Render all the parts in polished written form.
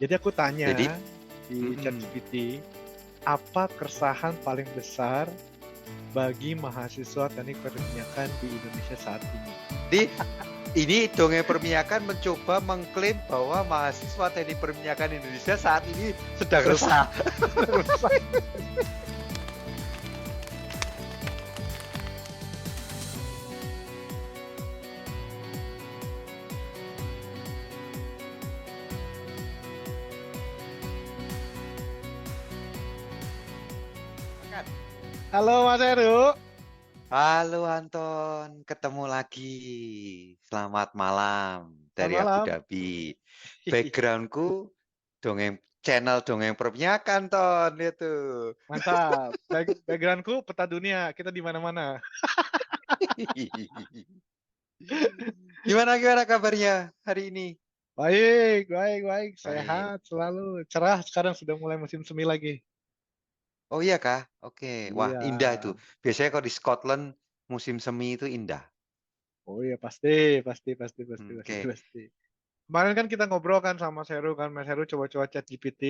Jadi aku Jadi tanya di mhm. ChatGPT, apa keresahan paling besar bagi mahasiswa teknik perminyakan di Indonesia saat ini? Jadi ini Dongeng Perminyakan mencoba mengklaim bahwa mahasiswa teknik perminyakan Indonesia saat ini sedang Resah, resah. resah. Kan? Halo Mas Heru. Halo Anton, ketemu lagi. Selamat malam Selamat dari Abu malam. Dhabi. Backgroundku channel Dongeng Perminyakan, Ton, itu. Mantap. Backgroundku peta dunia. Kita di mana-mana. Gimana gimana kabarnya hari ini? Baik, baik, baik. Baik. Sehat selalu. Cerah sekarang sudah mulai musim semi lagi. Oh iya kah? Oke. Wah, Iya. indah itu. Biasanya kalau di Scotland musim semi itu indah. Oh iya pasti, pasti, pasti, pasti, pasti, Oke. pasti. Kemarin kan kita ngobrol kan sama Mas Heru kan, Mas Heru coba-coba ChatGPT.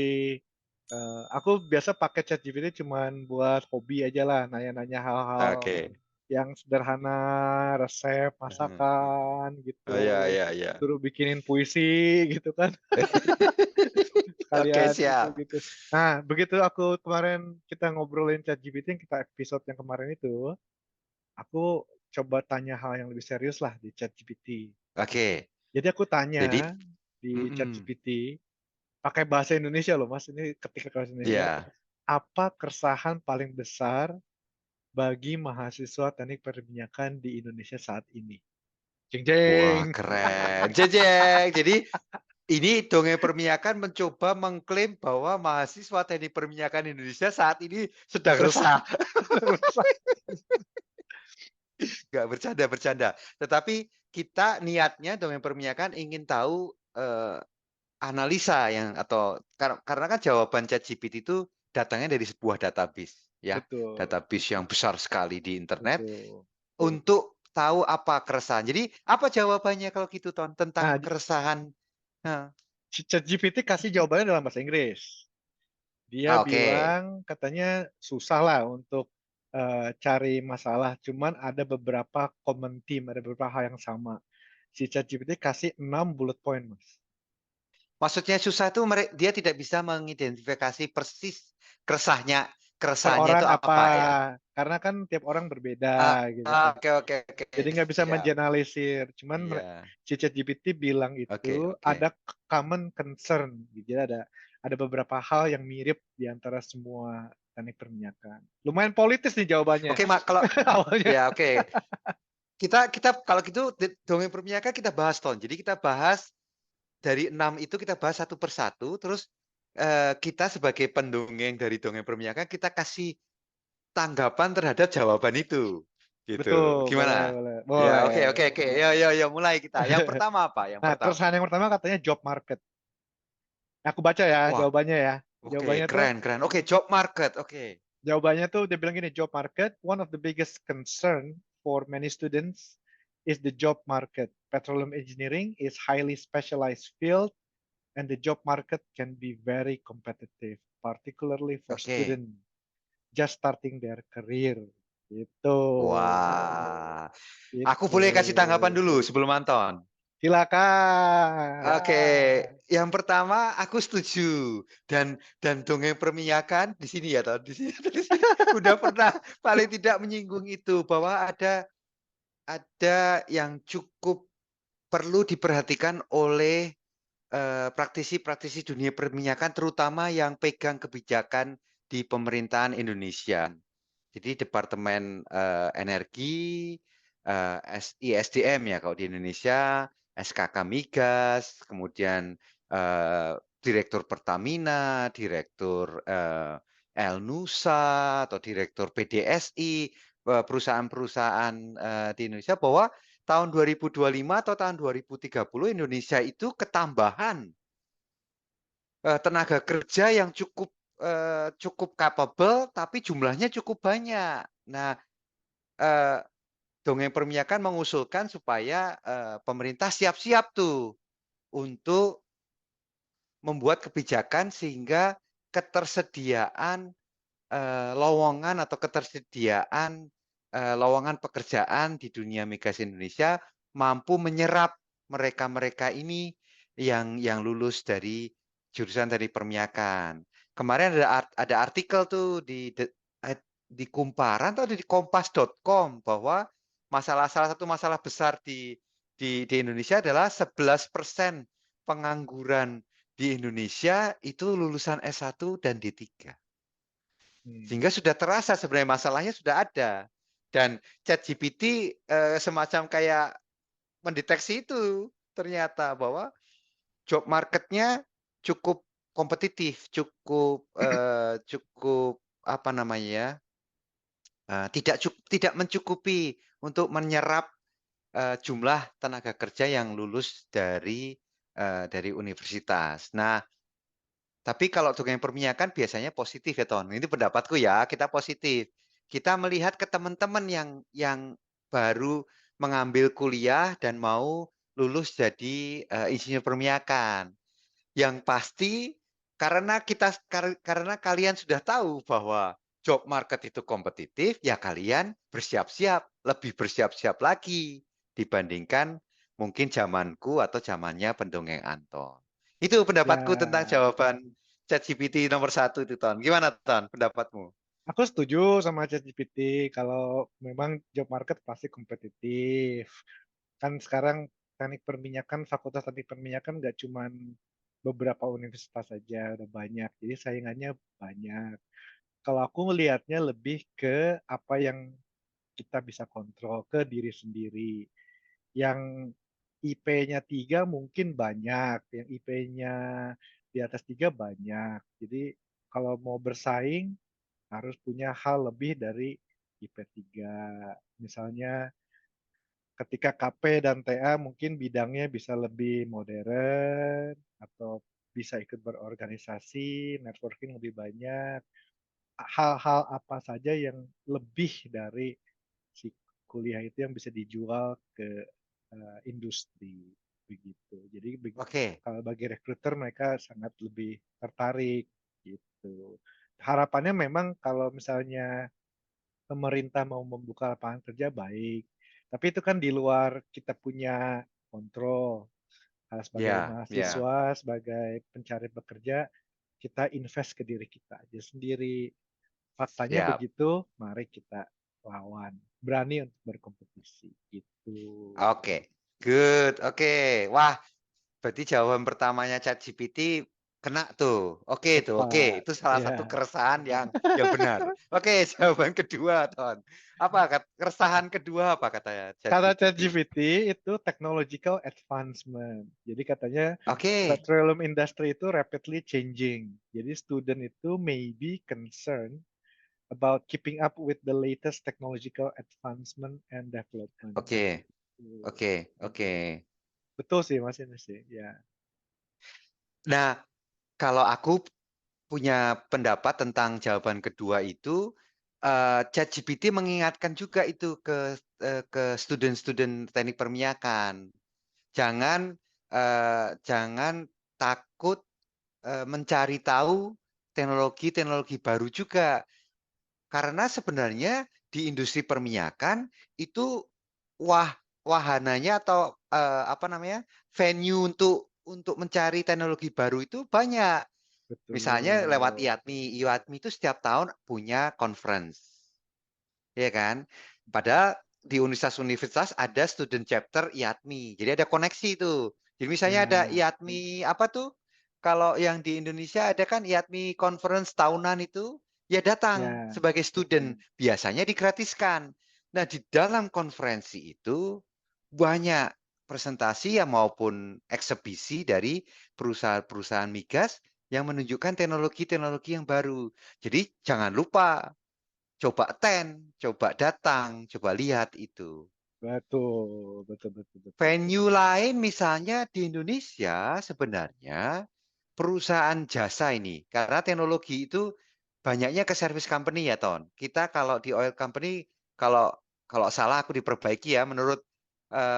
Aku biasa pakai ChatGPT cuman buat hobi aja lah, nanya-nanya hal-hal Oke. yang sederhana, resep masakan Oh ya gitu, ya ya. suruh bikinin puisi gitu kan, Oke, sekalian siap. gitu-gitu. Nah, begitu aku kemarin kita ngobrolin ChatGPT yang kita episode yang kemarin itu, aku coba tanya hal yang lebih serius lah di ChatGPT. Oke. Jadi aku Jadi tanya di mhm. ChatGPT, pakai bahasa Indonesia loh Mas, ini ketika bahasa Indonesia, Iya. apa keresahan paling besar bagi mahasiswa teknik perminyakan di Indonesia saat ini? Jeng Wah, jeng. keren. Jejeng. Jadi ini Dongeng Perminyakan mencoba mengklaim bahwa mahasiswa teknik perminyakan Indonesia saat ini sedang Resah, resah. resah. Nggak, bercanda bercanda. Tetapi kita niatnya Dongeng Perminyakan ingin tahu, analisa yang atau karena kan jawaban ChatGPT itu datangnya dari sebuah database ya, Betul, database yang besar sekali di internet betul, betul. untuk tahu apa keresahan. Jadi apa jawabannya kalau gitu Ton Nah, tentang keresahan? Heeh. si ChatGPT kasih jawabannya dalam bahasa Inggris. Dia Ah, oke. bilang katanya susah lah untuk cari masalah, cuman ada beberapa common theme, ada beberapa hal yang sama. Si ChatGPT kasih 6 bullet point, Mas. Maksudnya susah itu dia tidak bisa mengidentifikasi persis keresahnya Per keresahannya orang itu apa? apa ya? Karena kan tiap orang berbeda gitu kan. Oke oke oke. Jadi nggak bisa Siap. mengeneralisir. Cuman Iya. si ChatGPT bilang Oke itu oke. ada common concern. Jadi ada beberapa hal yang mirip di antara semua teknik perminyakan. Lumayan politis nih jawabannya. Oke, Mak, kalau Awalnya. ya oke. Kita kita kalau gitu dongeng perminyakan kita bahas, Ton. Jadi kita bahas dari 6 itu kita bahas satu persatu, terus, kita sebagai pendongeng dari dongeng perminyakan, kita kasih tanggapan terhadap jawaban itu, gitu. Betul, boleh, Gimana? boleh, Ya, boleh. oke oke oke. Yo yo yo, mulai kita. Yang pertama apa? Yang Nah, pertama? keresahan yang pertama katanya job market. Aku baca ya Wah, jawabannya ya. oke, Jawabannya tuh keren keren. Oke, job market, oke. Jawabannya tuh dia bilang gini, job market, one of the biggest concern for many students is the job market. Petroleum engineering is highly specialized field and the job market can be very competitive, particularly for Oke. students just starting their career. Gitu. Wah. Aku Gitu. boleh kasih tanggapan dulu sebelum Anton? Oke, Silakan. yang pertama aku setuju dan dongeng perminyakan di sini ya, Ton, di sini udah pernah paling tidak menyinggung itu bahwa ada yang cukup perlu diperhatikan oleh, praktisi-praktisi dunia perminyakan terutama yang pegang kebijakan di pemerintahan Indonesia. Jadi Departemen, Energi, ISDM ya kalau di Indonesia, SKK Migas, kemudian, Direktur Pertamina, Direktur, Elnusa, atau Direktur PDSI, perusahaan-perusahaan, di Indonesia bahwa tahun 2025 atau tahun 2030 Indonesia itu ketambahan, tenaga kerja yang cukup capable tapi jumlahnya cukup banyak. Nah, eee, Dongeng Perminyakan mengusulkan supaya, pemerintah siap-siap tuh untuk membuat kebijakan sehingga ketersediaan lowongan atau ketersediaan lowongan pekerjaan di dunia migas Indonesia mampu menyerap mereka-mereka ini yang lulus dari jurusan dari permiakan. Kemarin ada artikel tuh di Kumparan atau di kompas.com bahwa salah satu masalah besar di Indonesia adalah 11% pengangguran di Indonesia itu lulusan S1 dan D3. Hmm. Sehingga sudah terasa sebenarnya masalahnya sudah ada. Dan ChatGPT semacam kayak mendeteksi itu ternyata bahwa job marketnya cukup kompetitif, cukup apa namanya ya, tidak mencukupi untuk menyerap jumlah tenaga kerja yang lulus dari universitas. Nah, tapi kalau dongeng perminyakan biasanya positif ya, Ton. Ini pendapatku ya, kita positif. Kita melihat ke teman-teman yang baru mengambil kuliah dan mau lulus jadi insinyur perminyakan. Yang pasti karena kalian sudah tahu bahwa job market itu kompetitif, ya kalian bersiap-siap, lebih bersiap-siap lagi dibandingkan mungkin zamanku atau zamannya pendongeng Anton. Itu pendapatku tentang Ya, jawaban ChatGPT nomor 1 itu, Ton. Gimana, Ton, pendapatmu? aku setuju sama ChatGPT kalau memang job market pasti kompetitif. Kan sekarang Fakultas Teknik Perminyakan nggak cuman beberapa universitas saja, udah banyak. Jadi saingannya banyak. Kalau aku melihatnya lebih ke apa yang kita bisa kontrol ke diri sendiri. Yang IP-nya 3 mungkin banyak, yang IP-nya di atas 3 banyak. Jadi kalau mau bersaing harus punya hal lebih dari IP 3. Misalnya ketika KP dan TA mungkin bidangnya bisa lebih modern atau bisa ikut berorganisasi, networking lebih banyak. Hal-hal apa saja yang lebih dari si kuliah itu yang bisa dijual ke industri begitu. Jadi Oke, kalau bagi rekruter mereka sangat lebih tertarik gitu. Harapannya memang kalau misalnya pemerintah mau membuka lapangan kerja baik, tapi itu kan di luar kita punya kontrol. Sebagai ya, ya, mahasiswa, sebagai pencari pekerja, kita invest ke diri kita aja sendiri. Faktanya siap. begitu, mari kita lawan. Berani untuk berkompetisi gitu. Oke, good. Oke, wah, berarti jawaban pertamanya ChatGPT kena tuh. Oke tuh, oke. Tepat. Itu salah satu Ya. keresahan yang benar. Oke, jawaban kedua, Ton. Apa keresahan kedua apa katanya Kata ChatGPT? ChatGPT itu technological advancement. Jadi katanya Oke, petroleum industry itu rapidly changing. Jadi student itu may be concerned about keeping up with the latest technological advancement and development. oke, Gitu. oke, oke. Betul sih Mas ini sih. Ya. Nah, kalau aku punya pendapat tentang jawaban kedua itu, ChatGPT mengingatkan juga itu ke student-student teknik perminyakan. Jangan takut mencari tahu teknologi-teknologi baru juga. Karena sebenarnya di industri perminyakan itu wahananya atau apa namanya venue untuk mencari teknologi baru itu banyak. Misalnya lewat Betul. IATMI. IATMI itu setiap tahun punya conference, ya kan? Padahal di universitas-universitas ada student chapter IATMI. Jadi ada koneksi itu. Jadi misalnya ada Ya, IATMI apa tuh? Kalau yang di Indonesia ada kan IATMI conference tahunan itu, ya datang ya, sebagai student. Biasanya digratiskan. Nah, di dalam konferensi itu banyak presentasi ya maupun eksebisi dari perusahaan-perusahaan migas yang menunjukkan teknologi-teknologi yang baru. Jadi jangan lupa coba coba datang, coba lihat itu. betul, betul, betul, betul, Venue betul. lain misalnya di Indonesia sebenarnya perusahaan jasa ini. Karena teknologi itu banyaknya ke service company ya, Ton. Kita kalau di oil company, kalau kalau salah aku diperbaiki ya, menurut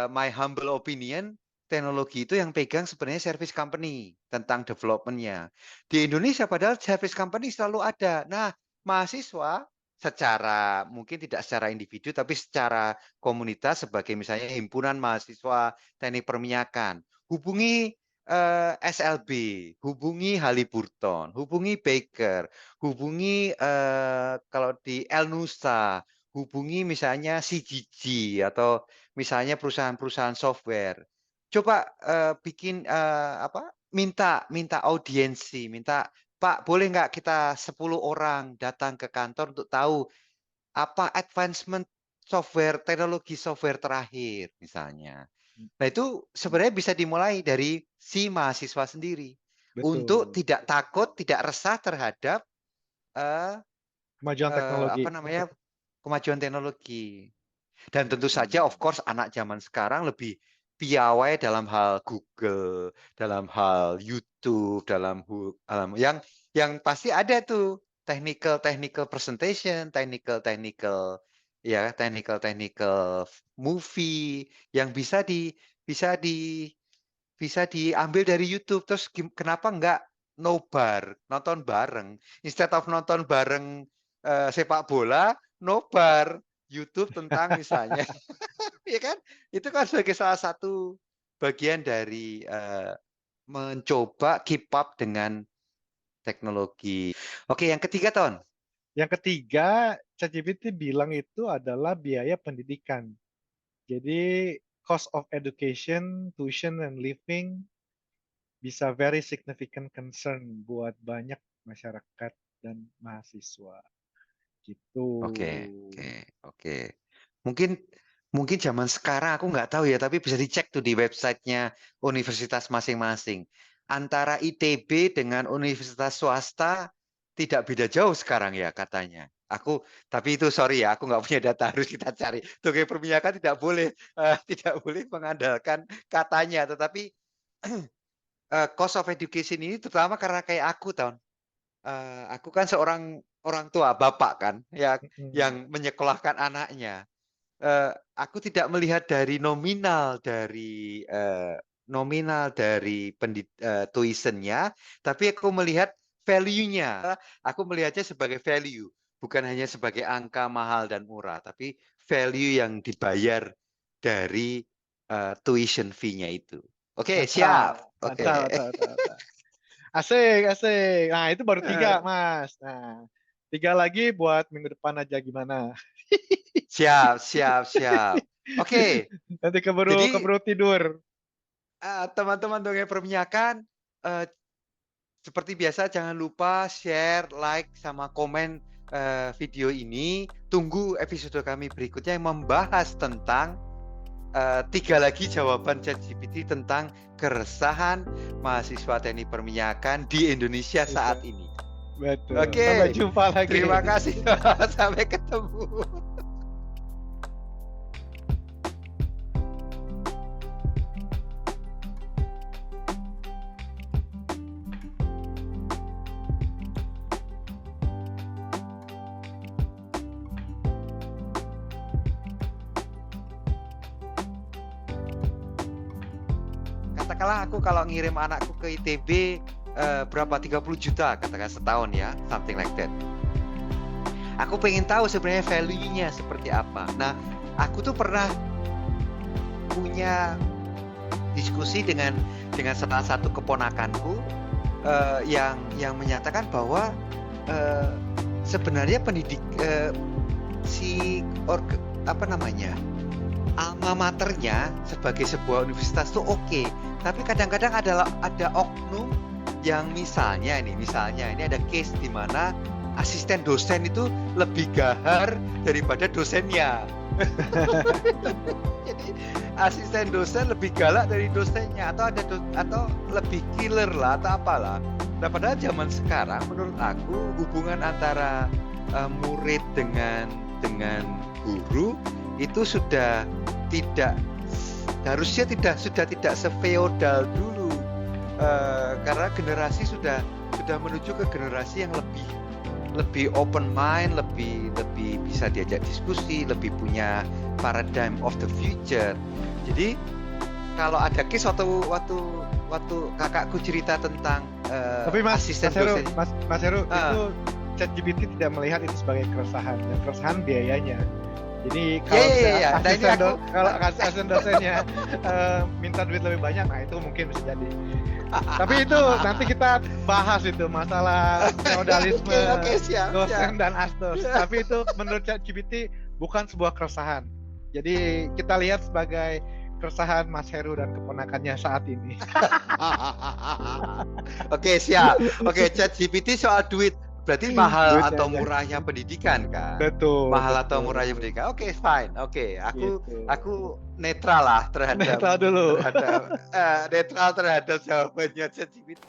my humble opinion, teknologi itu yang pegang sebenarnya service company tentang development-nya. Di Indonesia padahal service company selalu ada. Nah, mahasiswa secara mungkin tidak secara individu tapi secara komunitas sebagai misalnya himpunan mahasiswa teknik perminyakan, hubungi SLB, hubungi Halliburton, hubungi Baker, hubungi kalau di El Nusa, hubungi misalnya CGG atau misalnya perusahaan-perusahaan software. Coba bikin minta audiensi, minta Pak, boleh nggak kita 10 orang datang ke kantor untuk tahu apa advancement software, teknologi software terakhir misalnya. Nah, itu sebenarnya bisa dimulai dari si mahasiswa sendiri untuk Betul. tidak takut, tidak resah terhadap Kemajuan teknologi. kemajuan teknologi. Dan tentu saja of course anak zaman sekarang lebih piawai dalam hal Google, dalam hal YouTube, dalam yang pasti ada tuh technical presentation, technical movie yang bisa diambil dari YouTube. Terus kenapa enggak nobar, nonton bareng instead of nonton bareng sepak bola, nobar YouTube tentang misalnya ya kan? Itu kan sebagai salah satu bagian dari mencoba keep up dengan teknologi. Oke, yang ketiga, Ton. Yang ketiga, ChatGPT bilang itu adalah biaya pendidikan. Jadi cost of education, tuition and living bisa very significant concern buat banyak masyarakat dan mahasiswa. Gitu. Oke. Mungkin zaman sekarang aku nggak tahu ya, tapi bisa dicek tuh di websitenya universitas masing-masing. Antara ITB dengan universitas swasta tidak beda jauh sekarang ya katanya. Tapi itu sorry ya, aku nggak punya data, harus kita cari. Dongeng perminyakan tidak boleh mengandalkan katanya, tetapi cost of education ini terutama karena kayak aku, Ton. Aku kan seorang orang tua, bapak kan, yang menyekolahkan anaknya. Aku tidak melihat dari nominal dari tuitionnya, tapi aku melihat value-nya. Aku melihatnya sebagai value, bukan hanya sebagai angka mahal dan murah, tapi value yang dibayar dari tuition fee-nya itu. Oke, siap. Oke. Asik. Nah, itu baru 3, Mas. Nah, 3 lagi buat minggu depan aja gimana? Siap. Oke. Nanti keburu tidur. Teman-teman dongeng perminyakan, seperti biasa jangan lupa share, like, sama komen video ini. Tunggu episode kami berikutnya yang membahas tentang 3 lagi jawaban ChatGPT tentang keresahan mahasiswa teknik perminyakan di Indonesia saat ini. Betul. Oke. Sampai jumpa lagi. Terima kasih. Sampai ketemu. Katakanlah aku kalau ngirim anakku ke ITB berapa 30 juta katakan setahun ya, something like that. Aku pengen tahu sebenarnya value-nya seperti apa. Nah, aku tuh pernah punya diskusi dengan salah satu keponakanku yang menyatakan bahwa sebenarnya alma maternya sebagai sebuah universitas tuh oke. Tapi kadang-kadang ada oknum yang misalnya ini ada case di mana asisten dosen itu lebih gahar daripada dosennya. Jadi asisten dosen lebih galak dari dosennya atau lebih killer lah atau apalah. Nah, padahal zaman sekarang menurut aku hubungan antara murid dengan guru itu sudah tidak sefeodal dulu, karena generasi sudah menuju ke generasi yang lebih open mind, lebih bisa diajak diskusi, lebih punya paradigm of the future. Jadi kalau ada case waktu kakakku cerita tentang Tapi asisten Mas Heru, dosen. Mas Heru, Ah. itu ChatGPT tidak melihat itu sebagai keresahan, dan keresahan biayanya. Jadi Iya, kalau iya, misalnya iya. Nah, ini aku kalau asisten dosennya minta duit lebih banyak, nah itu mungkin bisa jadi. Tapi itu nanti kita bahas itu masalah feodalisme Oke, siap. dosen dan asdos. Tapi itu menurut ChatGPT bukan sebuah keresahan. Jadi kita lihat sebagai keresahan Mas Heru dan keponakannya saat ini. Oke, siap. Oke, ChatGPT soal duit. Berarti mahal Duitnya atau aja. murahnya pendidikan kan? Betul. Mahal atau betul. murahnya pendidikan. Oke, fine. Oke, Gitu. aku netral lah terhadap Netral dulu. netral terhadap jawabannya ChatGPT.